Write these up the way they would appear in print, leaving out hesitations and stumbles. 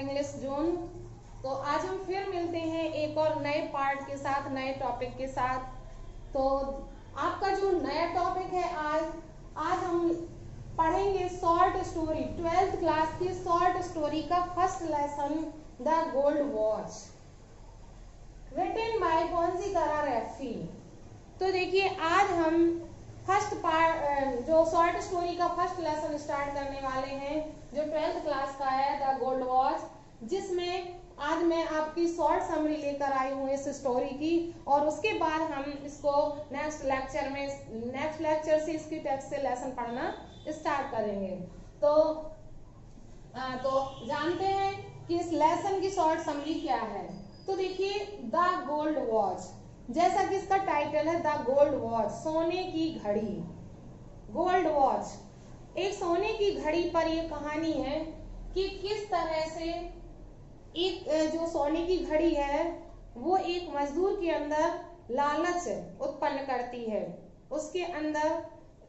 English zone. तो आज हम फिर मिलते हैं एक और नए पार्ट के साथ, नए टॉपिक के साथ। तो आपका जो नया टॉपिक है आज हम पढ़ेंगे शॉर्ट स्टोरी, 12th क्लास की शॉर्ट स्टोरी का first lesson, the gold watch, written by कौनसीकरा रैफी। तो देखिए आज हम फर्स्ट पार्ट जो शॉर्ट स्टोरी का फर्स्ट लेसन स्टार्ट करने वाले हैं, जो 12th क्लास का है, द गोल्ड वॉच, जिसमें आज मैं आपकी शॉर्ट समरी लेकर आई हूँ इस स्टोरी की। और उसके बाद हम इसको नेक्स्ट लेक्चर से इसकी टेक्स्ट से लेसन पढ़ना स्टार्ट करेंगे। तो जानते हैं कि इस लेसन की शॉर्ट समरी क्या है। तो देखिए द गोल्ड वॉच, जैसा कि इसका टाइटल है द गोल्ड वॉच, सोने की घड़ी। गोल्ड वॉच, एक सोने की घड़ी पर यह कहानी है कि किस तरह से एक जो सोने की घड़ी है वो एक मजदूर के अंदर लालच उत्पन्न करती है। उसके अंदर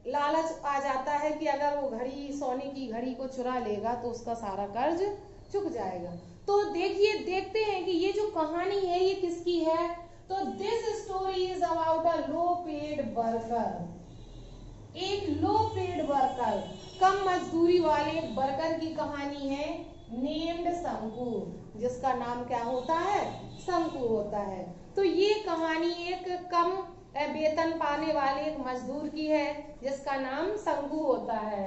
लालच आ जाता है कि अगर वो घड़ी, सोने की घड़ी को चुरा लेगा तो उसका सारा कर्ज चुक जाएगा। तो देखते हैं कि ये जो कहानी है ये किसकी है। तो this story is about a low paid worker. एक लो पेड वर्कर, कम मजदूरी वाले एक वर्कर की कहानी है, नेम्ड शंकु, जिसका नाम क्या होता है, शंकु होता है। तो ये कहानी एक कम वेतन पाने वाले एक मजदूर की है जिसका नाम शंकु होता है।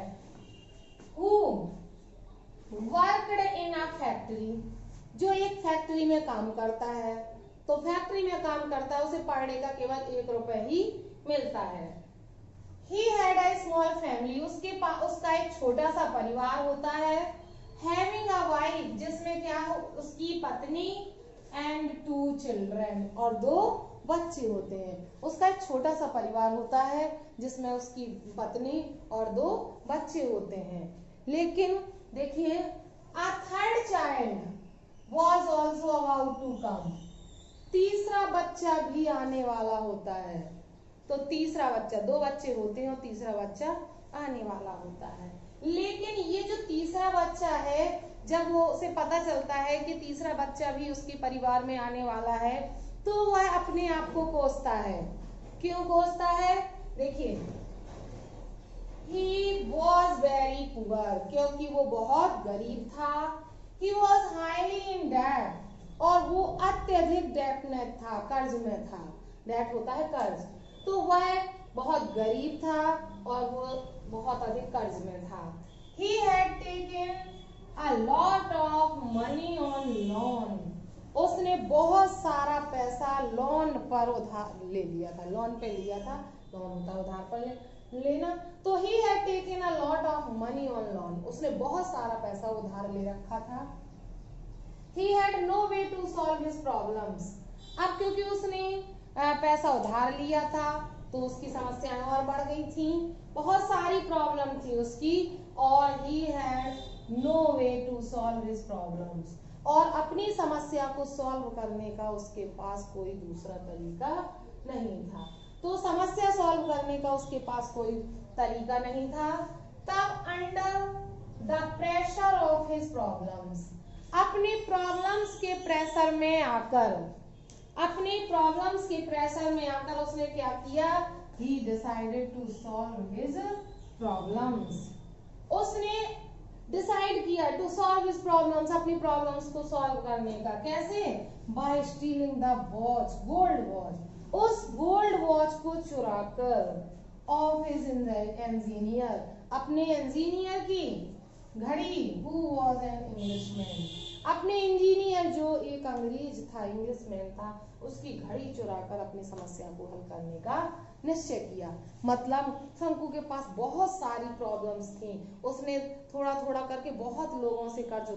Who worked in a factory, जो एक फैक्ट्री में काम करता है। तो फैक्ट्री में काम करता है, उसे पर डे का केवल 1 रुपए ही मिलता है। He had a small family, उसके पास उसका एक छोटा सा परिवार होता है। Having a wife, जिसमें क्या हो, उसकी पत्नी, and 2 children, और 2 बच्चे होते हैं। उसका एक छोटा सा परिवार होता है जिसमें उसकी पत्नी और 2 बच्चे होते हैं। लेकिन देखिए a third child was also about to come, तीसरा बच्चा भी आने वाला होता है। तो तीसरा बच्चा, 2 बच्चे होते हैं और तीसरा बच्चा आने वाला होता है। लेकिन ये जो तीसरा बच्चा है, जब वो उसे पता चलता है कि तीसरा बच्चा भी उसके परिवार में आने वाला है, तो वह अपने आप को कोसता है। क्यों कोसता है? देखिए he was very poor, क्योंकि वो बहुत गरीब था। he was highly in debt, और वो अत्यधिक डेट में था, कर्ज में था। डेट होता है कर्ज। तो वह बहुत गरीब था और वो बहुत अधिक कर्ज में था। He had taken a lot of money on loan, उसने बहुत सारा पैसा लोन पर उधार ले लिया था। लोन पे लिया था, लोन होता है उधार पर लेना। तो he had taken a lot of money on loan, उसने बहुत सारा पैसा उधार ले रखा था। He had no way to solve his problems, अब क्योंकि उसने पैसा उधार लिया था तो उसकी समस्याएं और बढ़ गई थी, बहुत सारी प्रॉब्लम थी उसकी, और he had no way to solve his problems, और अपनी समस्या को सॉल्व करने का उसके पास कोई दूसरा तरीका नहीं था। तो समस्या सॉल्व करने का उसके पास कोई तरीका नहीं था। तब under the pressure of his problems, अपने प्रॉब्लम्स के प्रेशर में आकर उसने क्या किया, he decided to solve his problems, उसने डिसाइड किया टू सॉल्व हिज प्रॉब्लम्स, अपनी प्रॉब्लम्स को सॉल्व करने का। कैसे? Bye stealing the watch, gold watch, उस गोल्ड वॉच को चुराकर ऑफ हिज इंजीनियर, अपने इंजीनियर की घड़ी, हु वाज एन इंग्लिशमैन, अपने इंजीनियर जो एक अंग्रेज था, इंग्लिशमैन था, उसकी घड़ी चुराकर अपनी समस्या को हल करने का निश्चय किया। मतलब शंकु के पास बहुत सारी प्रॉब्लम्स थी, उसने थोड़ा थोड़ा करके बहुत लोगों से कर्ज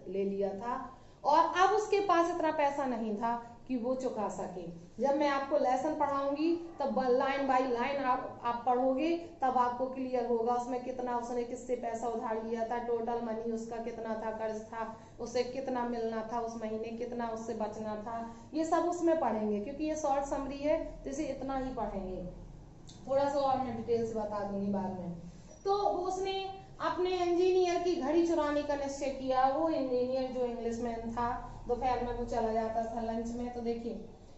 ले लिया था और अब उसके पास इतना पैसा नहीं था कि वो चुका सके। जब मैं आपको लेसन पढ़ाऊंगी तब लाइन बाय लाइन आप पढ़ोगे, तब आपको क्लियर होगा उसमें कितना, उसने किससे पैसा उधार लिया था, टोटल मनी उसका कितना था, कर्ज था, उसे कितना मिलना था उस महीने, कितना उससे बचना था, ये सब उसमें पढ़ेंगे। क्योंकि ये शॉर्ट समरी है तो इसे इतना ही पढ़ेंगे, थोड़ा सा और मैं डिटेल से बता दूंगी बाद में। तो उसने अपने इंजीनियर की घड़ी चुराने का निश्चय किया। वो इंजीनियर जो इंग्लिशमैन था, दोपहर में वो चला जाता था लंच में। तो देखिए,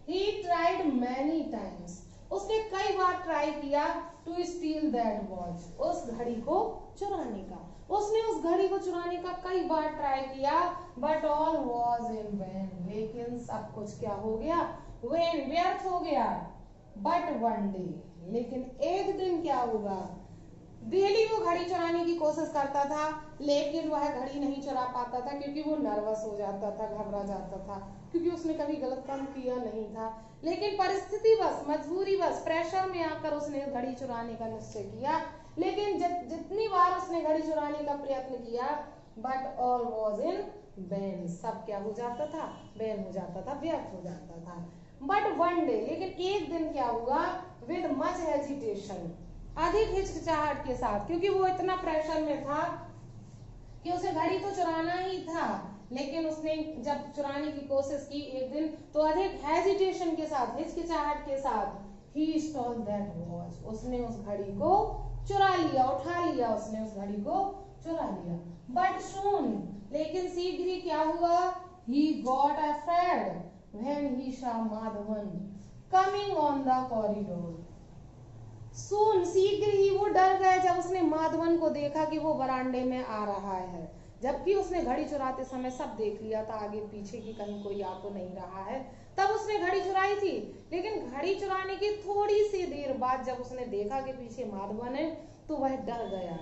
ही ट्राइड मैनी टाइम्स, उसने कई बार ट्राई किया टू स्टील दैट वॉच, उस घड़ी को चुराने का। उसने उस घड़ी को चुराने का कई बार ट्राई किया, but all was in vain, लेकिन सब कुछ क्या हो गया, वेन, व्यर्थ हो गया। बट वन डे, लेकिन एक दिन क्या होगा, डेली वो घड़ी चुराने की कोशिश करता था, लेकिन वह घड़ी नहीं चुरा पाता था, क्योंकि वो नर्वस हो जाता था, घबरा जाता था, क्योंकि उसने कभी गलत काम किया नहीं था। लेकिन परिस्थिति बस, मजबूरी बस, प्रेशर में आकर उसने घड़ी चुराने का निश्चय किया। लेकिन जितनी बार उसने घड़ी चुराने का प्रयत्न किया, but all was in vain, सब क्या हो जाता था, वैन हो जाता था, व्यर्थ हो जाता था। बट वन डे, लेकिन एक दिन क्या हुआ, विद मच हेजिटेशन, अधिक हिचकिचाहट के साथ, क्योंकि वो इतना प्रेशर में था कि उसे घड़ी तो चुराना ही था, लेकिन उसने जब चुराने की कोशिश की एक दिन, तो अधिक हेजिटेशन के साथ, हिचकिचाहट के साथ, he stole that watch, उसने उस घड़ी को चुरा लिया, उठा लिया, उसने उस घड़ी को चुरा लिया। बट soon, लेकिन शीघ्र ही क्या हुआ, he got afraid when he saw Madhavan coming on the corridor, सून, शीघ्र ही वो डर गया जब उसने माधवन को देखा कि वो बरामदे में आ रहा है। जबकि उसने घड़ी चुराते समय सब देख लिया था, आगे पीछे की कहीं कोई आ तो नहीं रहा है, तब उसने घड़ी चुराई थी। लेकिन घड़ी चुराने की थोड़ी सी देर बाद जब उसने देखा कि पीछे माधवन है, तो वह डर गया।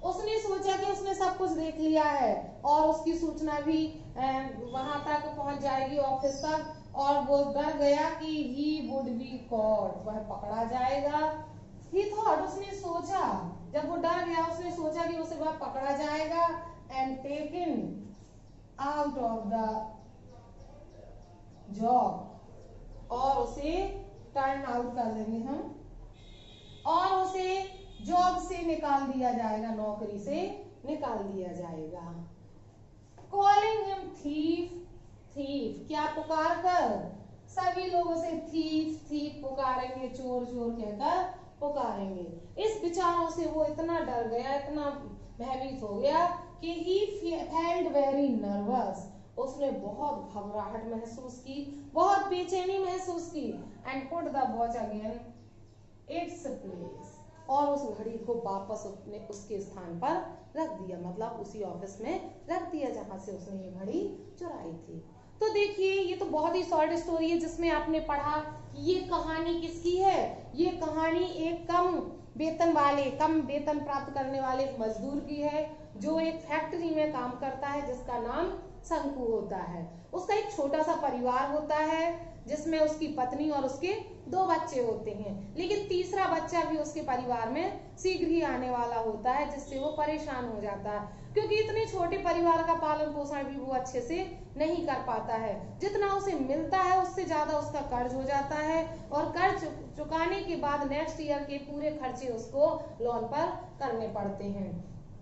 उसने सोचा कि उसने सब कुछ देख लिया है और उसकी सूचना भी वहां तक पहुंच जाएगी, ऑफिस तक, और वो डर गया कि he would be caught, वह पकड़ा जाएगा। He thought, उसने सोचा, जब वो डर गया उसने सोचा कि उसे वह पकड़ा जाएगा, and taken out of the job, और उसे टर्न आउट कर देंगे हम, और उसे जॉब से निकाल दिया जाएगा, नौकरी से निकाल दिया जाएगा। कॉलिंग हिम थीफ, थीफ, क्या पुकार कर, सभी लोग उसे थीफ थीफ पुकारेंगे, चोर चोर कहकर पुकारेंगे। इस विचारों से वो इतना डर गया, इतना भयभीत हो गया कि ही फेल्ट वेरी नर्वस, उसने बहुत घबराहट महसूस की, बहुत बेचैनी महसूस की। And put the watch again its place, और उस घड़ी को वापस उसके स्थान पर रख दिया, मतलब उसी ऑफिस में रख दिया जहां से उसने ये घड़ी चुराई थी। तो देखिए, ये तो बहुत ही शॉर्ट स्टोरी है जिसमें आपने पढ़ा कि ये कहानी किसकी है। ये कहानी एक कम वेतन प्राप्त करने वाले एक मजदूर की है, जो एक फैक्ट्री में काम करता है, जिसका नाम शंकु होता है। उसका एक छोटा सा परिवार होता है, जिसमें उसकी पत्नी और उसके 2 बच्चे होते हैं, लेकिन तीसरा बच्चा भी उसके परिवार में शीघ्र ही आने वाला होता है, जिससे वो परेशान हो जाता है, क्योंकि इतने छोटे परिवार का पालन पोषण भी वो अच्छे से नहीं कर पाता है। जितना उसे मिलता है उससे ज्यादा उसका कर्ज हो जाता है, और कर्ज चुकाने के बाद नेक्स्ट ईयर के पूरे खर्चे उसको लोन पर करने पड़ते हैं।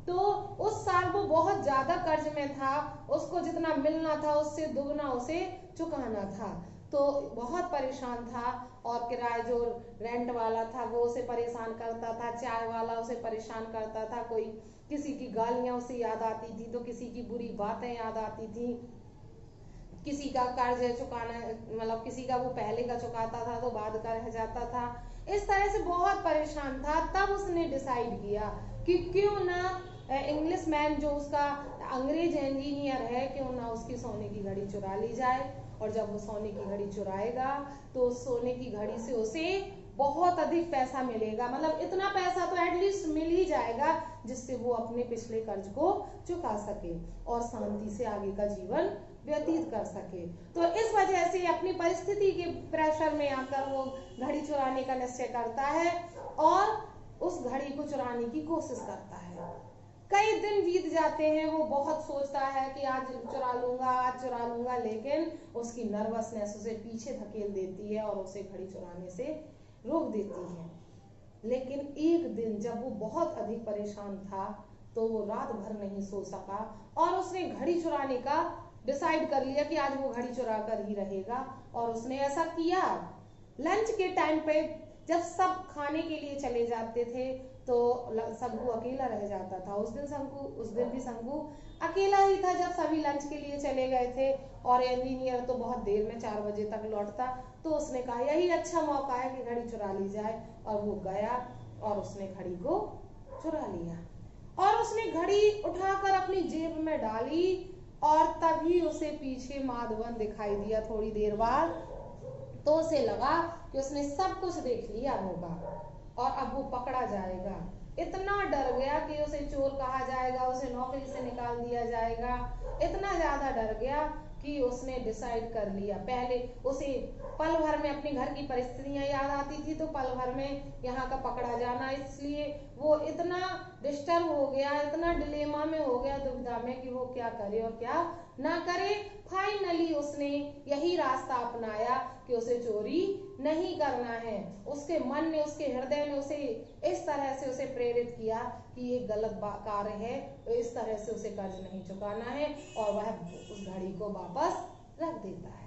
तो उस साल वो बहुत ज्यादा कर्ज में था, उसको जितना मिलना था उससे दुगना उसे चुकाना था, तो बहुत परेशान था। और किराए जो रेंट वाला था वो उसे परेशान करता था, चाय वाला उसे परेशान करता था, कोई किसी की गालियां उसे याद आती थी, तो किसी की बुरी बातें याद आती थी, किसी का कर्ज चुकाना, मतलब किसी का वो पहले का चुकाता था तो बाद का रह जाता था। इस तरह से बहुत परेशान था। तब उसने डिसाइड किया कि क्यों ना इंग्लिश मैन जो उसका अंग्रेज इंजीनियर है, क्यों ना उसकी सोने की घड़ी चुरा ली जाए। और जब वो सोने की घड़ी चुराएगा तो उस सोने की घड़ी से उसे बहुत अधिक पैसा मिलेगा, मतलब इतना पैसा तो एटलीस्ट मिल ही जाएगा जिससे वो अपने पिछले कर्ज को चुका सके और शांति से आगे का जीवन व्यतीत कर सके। तो इस वजह से अपनी परिस्थिति के प्रेशर में आकर वो घड़ी चुराने का निश्चय करता है और उस घड़ी को चुराने की कोशिश करता है। कई दिन बीत जाते हैं, वो बहुत सोचता है कि आज चुरा लूंगा, लेकिन उसकी नर्वसनेस उसे पीछे धकेल देती है और उसे घड़ी चुराने से रोक देती है। लेकिन एक दिन जब वो बहुत अधिक परेशान था तो वो रात भर नहीं सो सका और उसने घड़ी चुराने का डिसाइड कर लिया कि आज वो घड़ी चुरा कर ही रहेगा। और उसने ऐसा किया। लंच के टाइम पे जब सब खाने के लिए चले जाते थे तो शंकु अकेला रह जाता था। उस दिन भी शंकु अकेला ही था जब सभी लंच के लिए चले गए थे और इंजीनियर तो बहुत देर में 4 बजे तक लौटता। तो उसने कहा यही अच्छा मौका है कि घड़ी चुरा ली जाए, और वो गया और उसने घड़ी को चुरा लिया और उसने घड़ी उठाकर अपनी जेब में डाली और तभी उसे पीछे माधवन दिखाई दिया। थोड़ी देर बाद तो उसे लगा कि उसने सब कुछ देख लिया होगा और अब वो पकड़ा जाएगा। इतना डर गया कि उसे चोर कहा जाएगा, उसे नौकरी से निकाल दिया जाएगा। इतना ज्यादा डर गया कि उसने डिसाइड कर लिया। पहले उसे पल भर में अपने घर की परिस्थितियां याद आती थी, तो पल भर में यहाँ का पकड़ा जाना, इसलिए वो इतना डिस्टर्ब हो गया, इतना डिलेमा में हो गया, दुविधा में कि वो क्या करे और क्या ना करे। फाइनली उसने यही रास्ता अपनाया कि उसे चोरी नहीं करना है। उसके मन ने, उसके हृदय ने उसे इस तरह से उसे प्रेरित किया कि ये गलत कार्य है, तो इस तरह से उसे कर्ज नहीं चुकाना है और वह उस घड़ी को वापस रख देता है।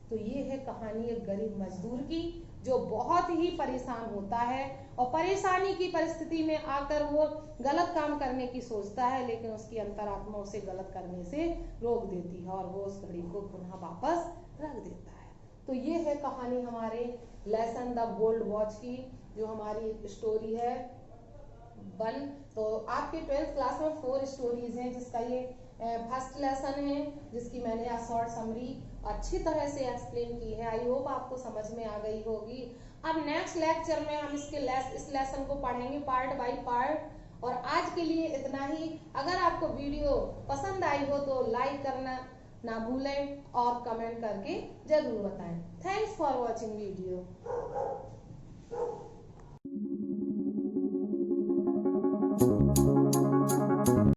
तो ये है कहानी एक गरीब मजदूर की जो बहुत ही परेशान होता है और परेशानी की परिस्थिति में आकर वो गलत काम करने की सोचता है, लेकिन उसकी अंतरात्मा उसे गलत करने से रोक देती है और वो उस घड़ी को पुनः वापस रख देता है। तो ये है कहानी हमारे लेसन द गोल्ड वॉच की, जो हमारी स्टोरी है 1। तो आपके 12th क्लास में 4 स्टोरीज हैं, जिसका ये फर्स्ट लेसन है, जिसकी मैंने शॉर्ट समरी अच्छी तरह से एक्सप्लेन की है। आई होप आपको समझ में आ गई होगी। अब नेक्स्ट लेक्चर में हम इस लेसन को पढ़ेंगे पार्ट बाय पार्ट। और आज के लिए इतना ही। अगर आपको वीडियो पसंद आई हो तो लाइक करना ना भूलें और कमेंट करके जरूर बताएं। Thanks for watching video.